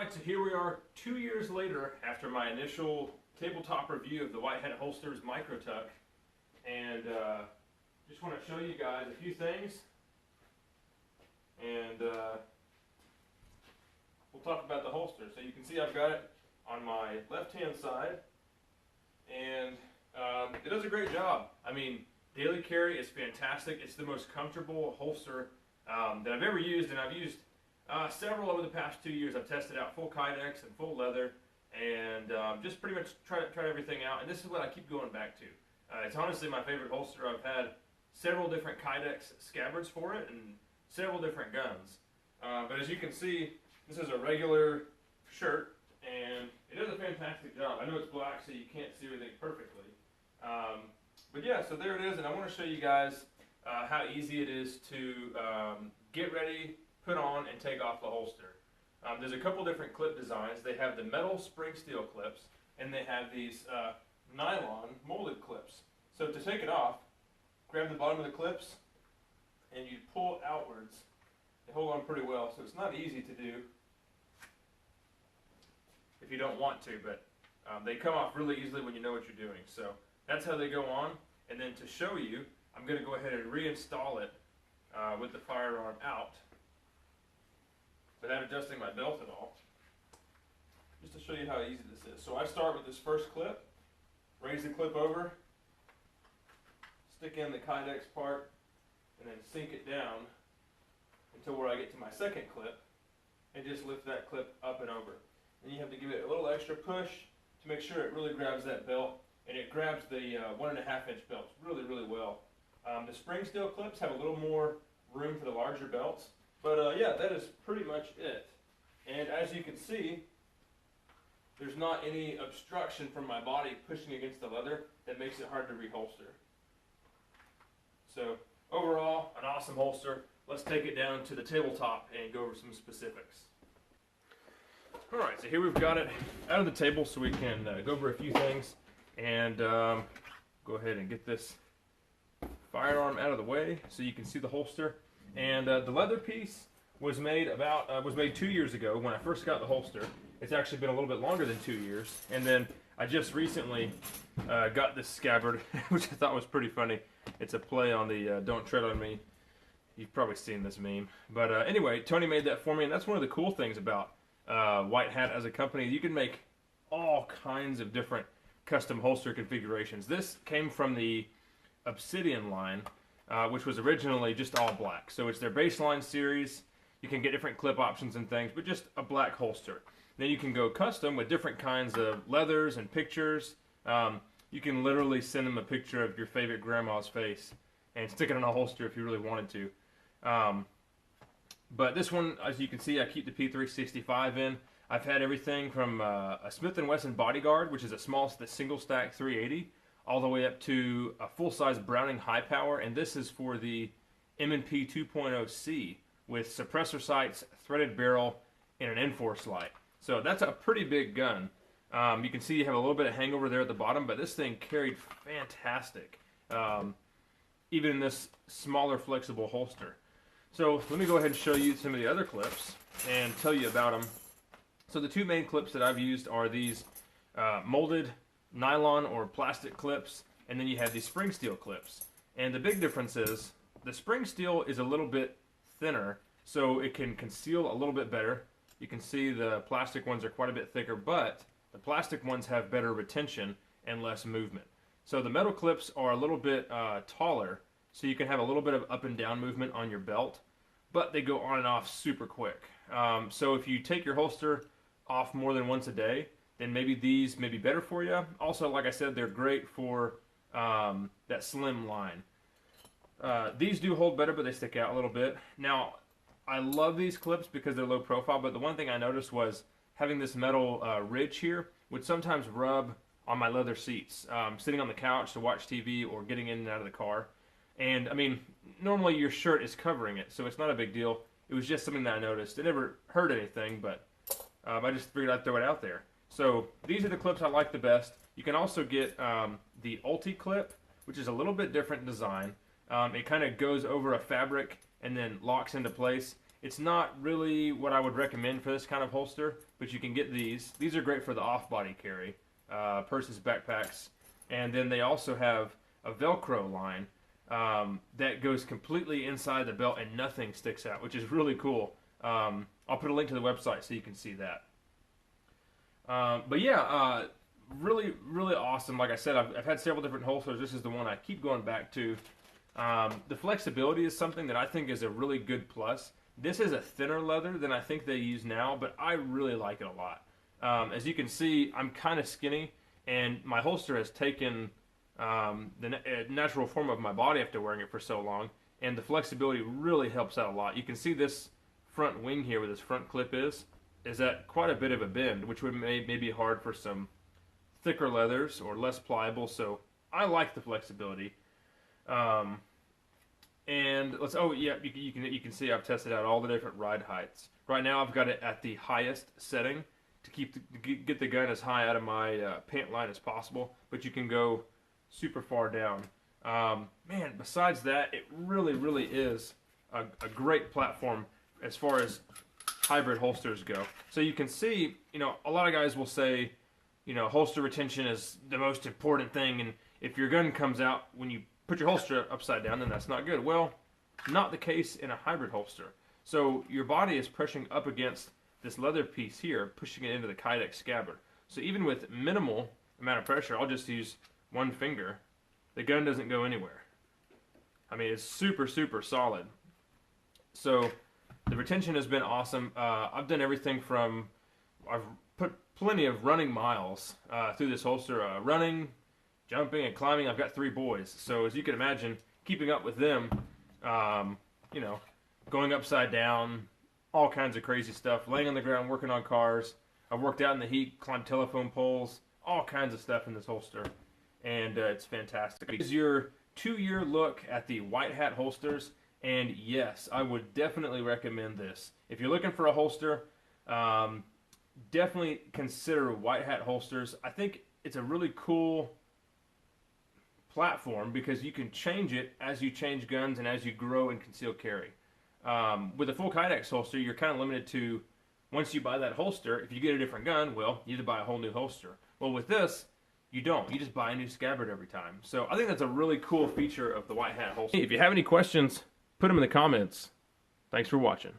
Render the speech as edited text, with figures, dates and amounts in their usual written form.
Alright, so here we are 2 years later after my initial tabletop review of the Whitehead Holsters MicroTuck, and just want to show you guys a few things, and we'll talk about the holster. So you can see I've got it on my left hand side, and it does a great job. I mean, daily carry is fantastic. It's the most comfortable holster that I've ever used, and I've used several over the past 2 years. I've tested out full Kydex and full leather, and just pretty much tried everything out, and this is what I keep going back to. It's honestly my favorite holster. I've had several different Kydex scabbards for it and several different guns. But as you can see, this is a regular shirt, and it does a fantastic job. I know it's black, so you can't see everything perfectly. But yeah, so there it is, and I want to show you guys how easy it is to get ready, put on, and take off the holster. There's a couple different clip designs. They have the metal spring steel clips, and they have these nylon molded clips. So to take it off, grab the bottom of the clips, and you pull outwards. They hold on pretty well, so it's not easy to do if you don't want to, but they come off really easily when you know what you're doing. So that's how they go on, and then to show you, I'm going to go ahead and reinstall it with the firearm out without adjusting my belt at all, just to show you how easy this is. So I start with this first clip, raise the clip over, stick in the Kydex part, and then sink it down until where I get to my second clip, and just lift that clip up and over. Then you have to give it a little extra push to make sure it really grabs that belt, and it grabs the 1.5 inch belts really, really well. The spring steel clips have a little more room for the larger belts, but yeah, that is pretty much it. And as you can see, there's not any obstruction from my body pushing against the leather that makes it hard to reholster. So overall, an awesome holster. Let's take it down to the tabletop and go over some specifics. Alright, so here we've got it out of the table so we can go over a few things and go ahead and get this firearm out of the way so you can see the holster. And the leather piece was made 2 years ago when I first got the holster. It's actually been a little bit longer than 2 years. And then I just recently got this scabbard, which I thought was pretty funny. It's a play on the "Don't Tread on Me." You've probably seen this meme. But anyway, Tony made that for me, and that's one of the cool things about Whitehead as a company. You can make all kinds of different custom holster configurations. This came from the Obsidian line, which was originally just all black. So it's their baseline series. You can get different clip options and things, but just a black holster. Then you can go custom with different kinds of leathers and pictures. You can literally send them a picture of your favorite grandma's face and stick it in a holster if you really wanted to. But this one, as you can see, I keep the P365 in. I've had everything from a Smith & Wesson Bodyguard, which is the single stack 380, all the way up to a full-size Browning high power, and this is for the M&P 2.0C with suppressor sights, threaded barrel, and an Enforce light. So that's a pretty big gun. You can see you have a little bit of hangover there at the bottom, but this thing carried fantastic, even in this smaller flexible holster. So let me go ahead and show you some of the other clips and tell you about them. So the two main clips that I've used are these molded nylon or plastic clips, and then you have these spring steel clips. And the big difference is the spring steel is a little bit thinner, so it can conceal a little bit better. You can see the plastic ones are quite a bit thicker, but the plastic ones have better retention and less movement. So the metal clips are a little bit taller, so you can have a little bit of up and down movement on your belt, but they go on and off super quick. So if you take your holster off more than once a day, then maybe these may be better for you. Also, like I said, they're great for that slim line. These do hold better, but they stick out a little bit. Now, I love these clips because they're low profile, but the one thing I noticed was having this metal ridge here would sometimes rub on my leather seats, sitting on the couch to watch TV or getting in and out of the car. And I mean, normally your shirt is covering it, so it's not a big deal. It was just something that I noticed. It never hurt anything, but I just figured I'd throw it out there. So these are the clips I like the best. You can also get the ulti-clip, which is a little bit different design. It kind of goes over a fabric and then locks into place. It's not really what I would recommend for this kind of holster, but you can get these. These are great for the off-body carry, purses, backpacks, and then they also have a Velcro line that goes completely inside the belt and nothing sticks out, which is really cool. I'll put a link to the website so you can see that. But yeah, really, really awesome. Like I said, I've had several different holsters. This is the one I keep going back to. The flexibility is something that I think is a really good plus. This is a thinner leather than I think they use now, but I really like it a lot. As you can see, I'm kind of skinny, and my holster has taken the natural form of my body after wearing it for so long, and the flexibility really helps out a lot. You can see this front wing here, where this front clip is at quite a bit of a bend, which would maybe hard for some thicker leathers or less pliable, so I like the flexibility. And you can see I've tested out all the different ride heights. Right now I've got it at the highest setting to get the gun as high out of my pant line as possible, but you can go super far down. Man, besides that, it really, really is a great platform as far as hybrid holsters go. So you can see, a lot of guys will say, holster retention is the most important thing, and if your gun comes out when you put your holster upside down, then that's not good. Well, not the case in a hybrid holster. So your body is pressing up against this leather piece here, pushing it into the Kydex scabbard. So even with minimal amount of pressure, I'll just use one finger, the gun doesn't go anywhere. I mean, it's super, super solid. So the retention has been awesome. I've done everything from, I've put plenty of running miles through this holster, running, jumping, and climbing. I've got 3 boys, so as you can imagine, keeping up with them, going upside down, all kinds of crazy stuff, laying on the ground, working on cars. I've worked out in the heat, climbed telephone poles, all kinds of stuff in this holster, and it's fantastic. This is your 2-year look at the white hat holsters, and yes, I would definitely recommend this. If you're looking for a holster, definitely consider white hat holsters. I think it's a really cool platform because you can change it as you change guns and as you grow in concealed carry. With a full Kydex holster, you're kind of limited to, once you buy that holster, if you get a different gun, well, you have to buy a whole new holster. Well, with this, you don't. You just buy a new scabbard every time. So I think that's a really cool feature of the white hat holster. If you have any questions, put them in the comments. Thanks for watching.